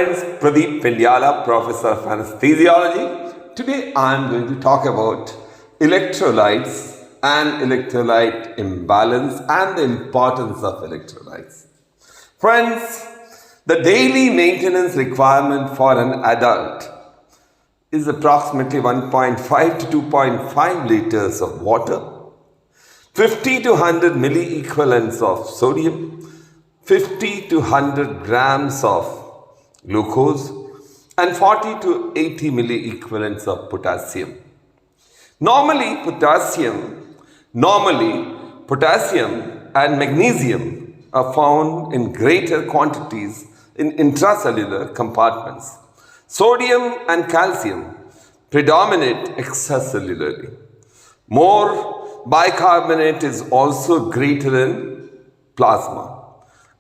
friends, Pradeep Pendyala, Professor of Anesthesiology. Today I am going to talk about electrolytes and electrolyte imbalance and the importance of electrolytes. Friends, the daily maintenance requirement for an adult is approximately 1.5 to 2.5 liters of water, 50 to 100 milliequivalents of sodium, 50 to 100 grams of glucose, and 40 to 80 milliequivalents of potassium. Normally, potassium and magnesium are found in greater quantities in intracellular compartments. Sodium and calcium predominate extracellularly. More bicarbonate is also greater in plasma.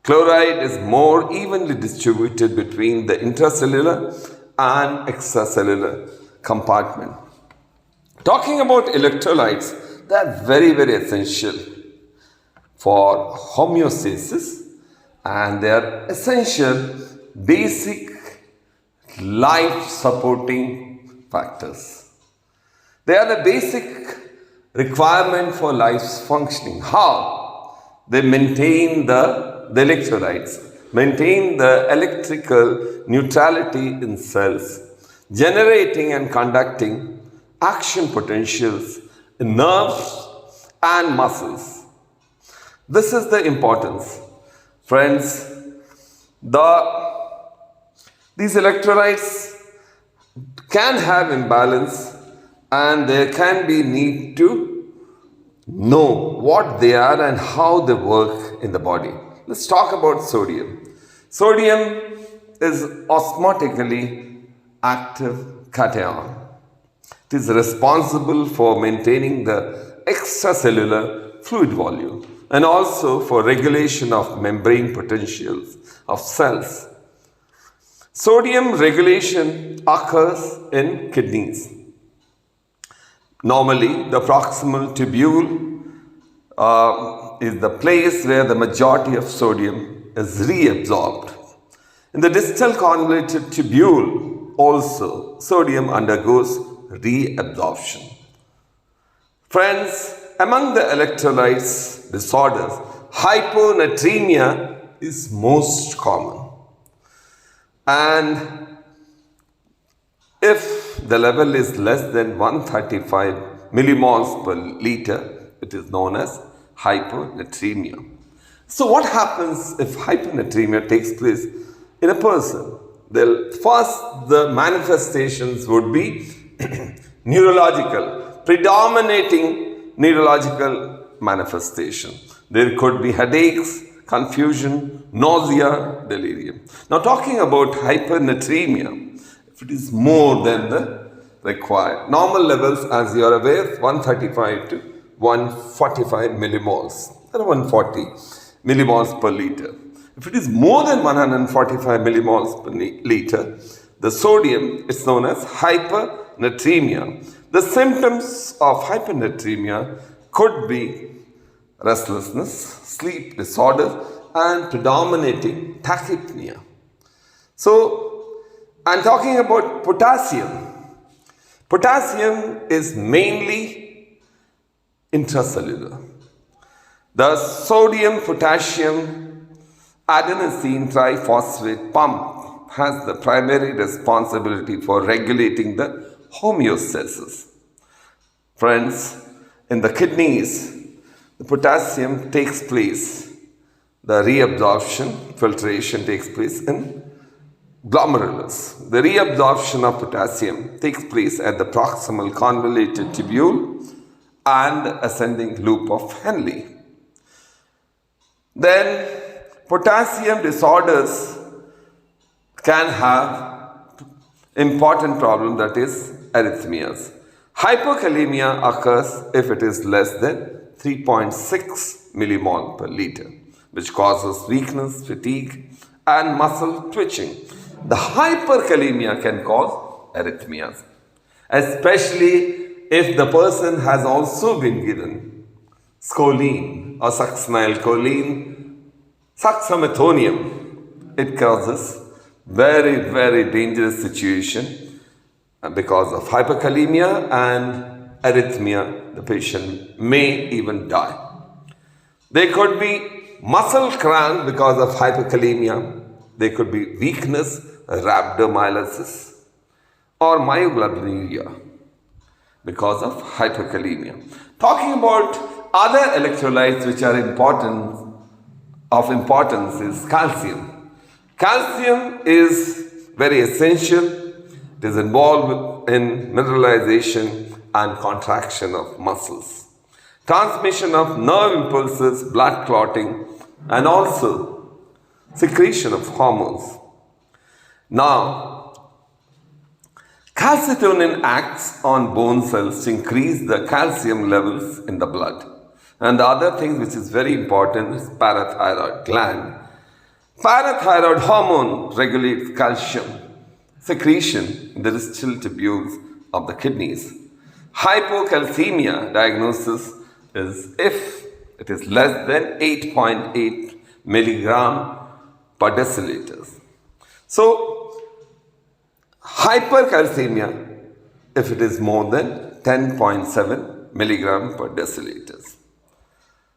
Chloride is more evenly distributed between the intracellular and extracellular compartment. Talking about electrolytes, they are very, very essential for homeostasis and they are essential basic life supporting factors. They are the basic requirement for life's functioning. How? They maintain the electrolytes, maintain the electrical neutrality in cells, generating and conducting action potentials in nerves and muscles. This is the importance. Friends, these electrolytes can have imbalance and there can be need to know what they are and how they work in the body. Let's talk about sodium. Sodium is osmotically active cation. It is responsible for maintaining the extracellular fluid volume and also for regulation of membrane potentials of cells. Sodium regulation occurs in kidneys. Normally, the proximal tubule is the place where the majority of sodium is reabsorbed. In the distal convoluted tubule also, sodium undergoes reabsorption. Friends, among the electrolytes disorders, hyponatremia is most common. And if the level is less than 135 millimoles per liter, it is known as hyponatremia. So what happens if hyponatremia takes place in a person? First, the manifestations would be neurological, predominating neurological manifestation. There could be headaches, confusion, nausea, delirium. Now talking about hyponatremia, if it is more than the required, normal levels as you are aware, 135 to 145 millimoles, or 140 millimoles per liter. If it is more than 145 millimoles per liter, the sodium is known as hyponatremia. The symptoms of hyponatremia could be restlessness, sleep disorder, and predominating tachypnea. So, I'm talking about potassium. Potassium is mainly intracellular. The sodium-potassium adenosine triphosphate pump has the primary responsibility for regulating the homeostasis. Friends, in the kidneys, the potassium takes place, the reabsorption, filtration takes place in glomerulus. The reabsorption of potassium takes place at the proximal convoluted tubule and ascending loop of Henle. Then potassium disorders can have important problem, that is arrhythmias. Hypokalemia occurs if it is less than 3.6 millimole per liter, which causes weakness, fatigue, and muscle twitching. The hyperkalemia can cause arrhythmias, especially if the person has also been given scoline or succinylcholine, succinylcholine. It causes Very, very dangerous situation because of hyperkalemia and arrhythmia. The patient may even die. There could be muscle cramp because of hyperkalemia. There could be weakness, rhabdomyolysis, or myoglobinuria because of hyperkalemia. Talking about other electrolytes which are of importance is calcium. Calcium is very essential. It is involved in mineralization and contraction of muscles, transmission of nerve impulses, blood clotting, and also secretion of hormones. Now, calcitonin acts on bone cells to increase the calcium levels in the blood. And the other thing which is very important is parathyroid gland. Parathyroid hormone regulates calcium secretion in the distal tubules of the kidneys. Hypocalcemia diagnosis is if it is less than 8.8 milligram per deciliter. So, hypercalcemia if it is more than 10.7 milligram per deciliter.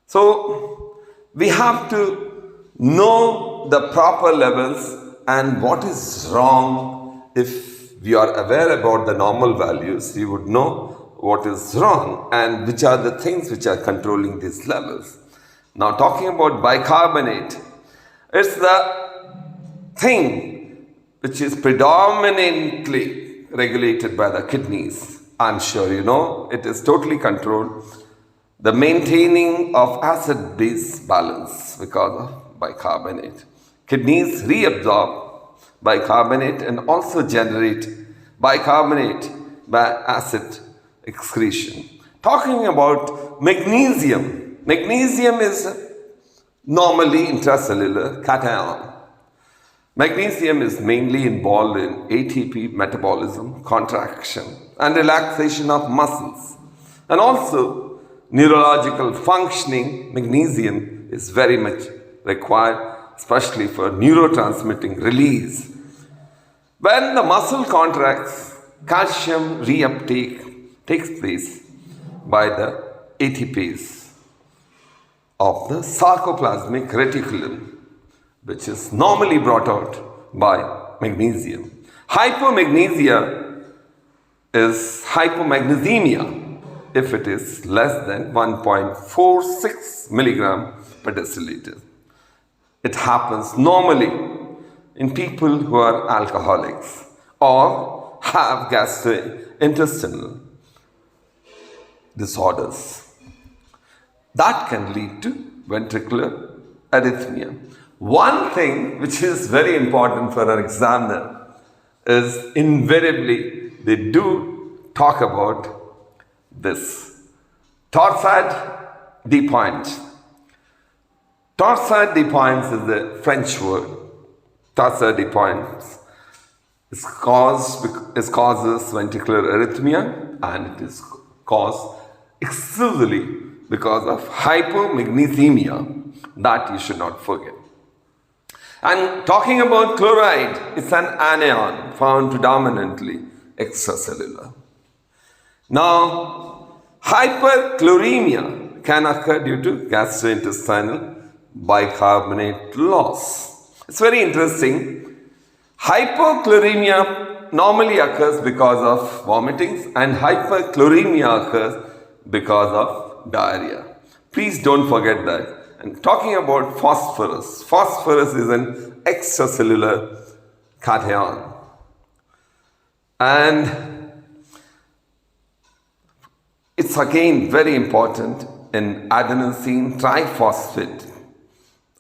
So, we have to know the proper levels and what is wrong. If we are aware about the normal values, we would know what is wrong and which are the things which are controlling these levels. Now, talking about bicarbonate, it's the thing which is predominantly regulated by the kidneys. I'm sure you know it is totally controlled. The maintaining of acid-base balance because of bicarbonate. Kidneys reabsorb bicarbonate and also generate bicarbonate by acid excretion. Talking about magnesium. Magnesium is normally intracellular cation. Magnesium is mainly involved in ATP metabolism, contraction, and relaxation of muscles, and also neurological functioning. Magnesium is very much required, especially for neurotransmitting release. When the muscle contracts, calcium reuptake takes place by the ATPase of the sarcoplasmic reticulum, which is normally brought out by magnesium. Hypomagnesia is hypomagnesemia if it is less than 1.46 milligram per deciliter. It happens normally in people who are alcoholics or have gastrointestinal disorders. That can lead to ventricular arrhythmia. One thing which is very important for an examiner is invariably they do talk about this. Torsade de Pointes. Torsade de Pointes is the French word. Torsade de Pointes causes ventricular arrhythmia, and it is caused exclusively because of hypomagnesemia. That you should not forget. And talking about chloride, it's an anion found predominantly extracellular. Now, hyperchloremia can occur due to gastrointestinal bicarbonate loss. It's very interesting. Hypochloremia normally occurs because of vomitings, and hyperchloremia occurs because of diarrhea. Please don't forget that. And talking about phosphorus. Phosphorus is an extracellular cation. And it's again very important in adenosine triphosphate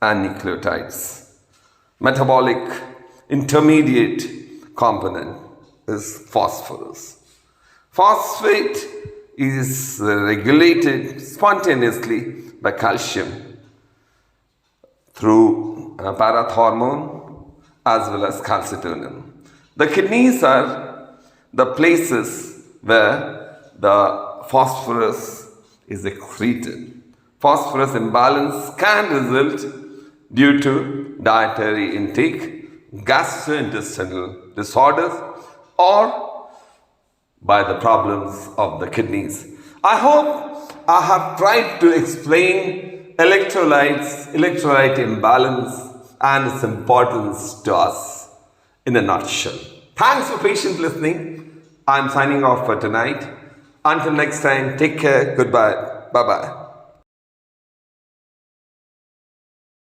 and nucleotides. Metabolic intermediate component is phosphorus. Phosphate is regulated spontaneously by calcium through parath hormone as well as calcitonin. The kidneys are the places where the phosphorus is excreted. Phosphorus imbalance can result due to dietary intake, gastrointestinal disorders or by the problems of the kidneys. I hope I have tried to explain electrolyte imbalance and its importance to us in a nutshell. Thanks for patient listening. I'm signing off for tonight. Until next time, take care. Goodbye. Bye bye.